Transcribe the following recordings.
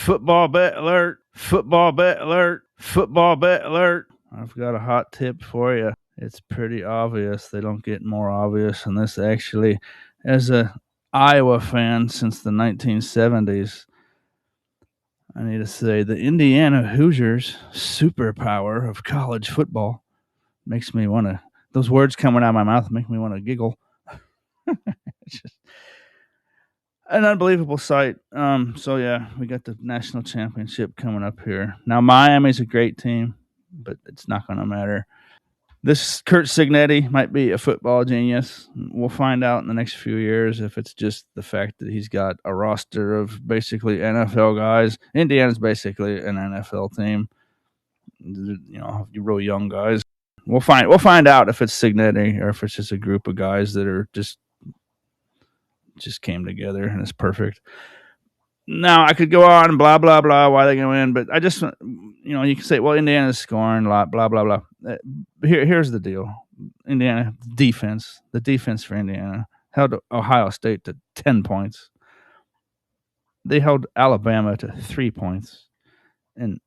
Football bet alert. Football bet alert. Football bet alert. I've got a hot tip for you. It's pretty obvious. They don't get more obvious than this, actually. As a Iowa fan since the 1970s, I need to say the Indiana Hoosiers superpower of college football makes me want to. Those words coming out of my mouth make me want to giggle. It's just an unbelievable sight. So yeah, we got the national championship coming up here. Now Miami's a great team, but it's not going to matter. This Kurt Signetti might be a football genius. We'll find out in the next few years if it's just the fact that he's got a roster of basically NFL guys. Indiana's basically an NFL team. Real young guys. We'll find out if it's Signetti or if it's just a group of guys that are just came together and it's perfect. Now I could go on and blah blah blah why they go in, but I just you can say, well, Indiana's scoring a lot, blah blah blah. Here's the deal: Indiana defense, the defense for Indiana held Ohio State to 10 points. They held Alabama to 3 points, and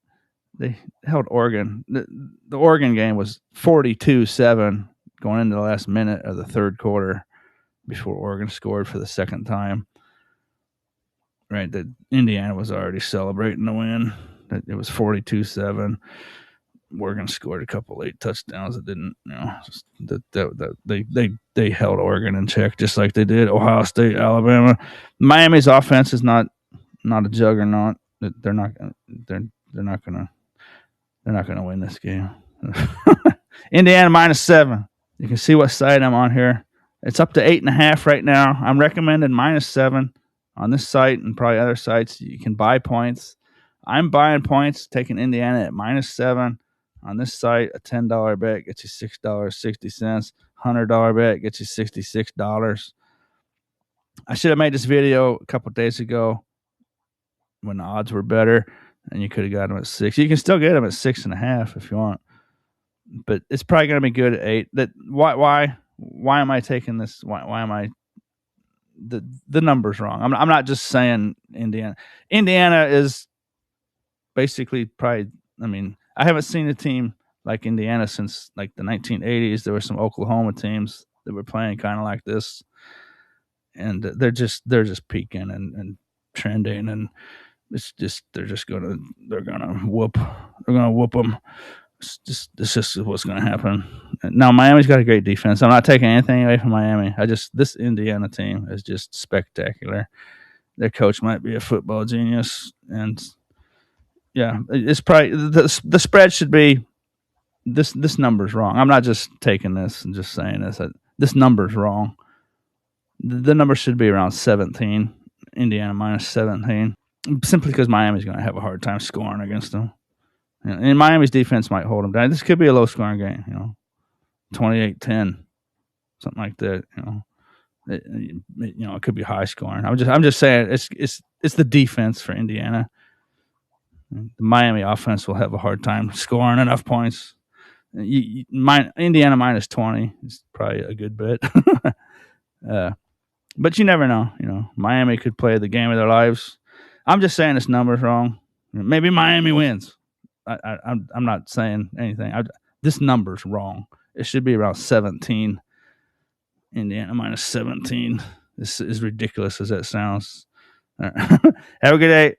they held Oregon. The Oregon game was 42-7 going into the last minute of the third quarter before Oregon scored for the second time. Right, that Indiana was already celebrating the win. It was 42-7. Oregon scored a couple late touchdowns that didn't, they held Oregon in check just like they did Ohio State, Alabama. Miami's offense is not a juggernaut. They're not gonna win this game. Indiana -7. You can see what side I'm on here. It's up to 8.5 right now. I'm recommending -7 on this site and probably other sites. You can buy points. I'm buying points, taking Indiana at -7 on this site. A $10 bet gets you $6.60. $100 bet gets you $66. I should have made this video a couple days ago when the odds were better, and you could have got them at 6. You can still get them at 6.5 if you want, but it's probably going to be good at 8. Why am I taking this? Why am I? The number's wrong. I'm not just saying Indiana. Indiana is basically probably. I mean, I haven't seen a team like Indiana since like the 1980s. There were some Oklahoma teams that were playing kind of like this, and they're just peaking and trending, and they're gonna whoop them. It's just what's going to happen. Now, Miami's got a great defense. I'm not taking anything away from Miami. This Indiana team is just spectacular. Their coach might be a football genius, and yeah, it's probably the spread should be this number's wrong. I'm not just taking this and just saying this. This number's wrong. The number should be around 17. Indiana -17, simply because Miami's going to have a hard time scoring against them. And Miami's defense might hold them down. This could be a low-scoring game, 28-10, something like that. It could be high-scoring. I'm just saying it's the defense for Indiana. The Miami offense will have a hard time scoring enough points. Indiana -20 is probably a good bet, but you never know. Miami could play the game of their lives. I'm just saying this number's wrong. Maybe Miami wins. I'm not saying anything. This number's wrong. It should be around 17. Indiana -17. This is ridiculous as that sounds. Have a good day.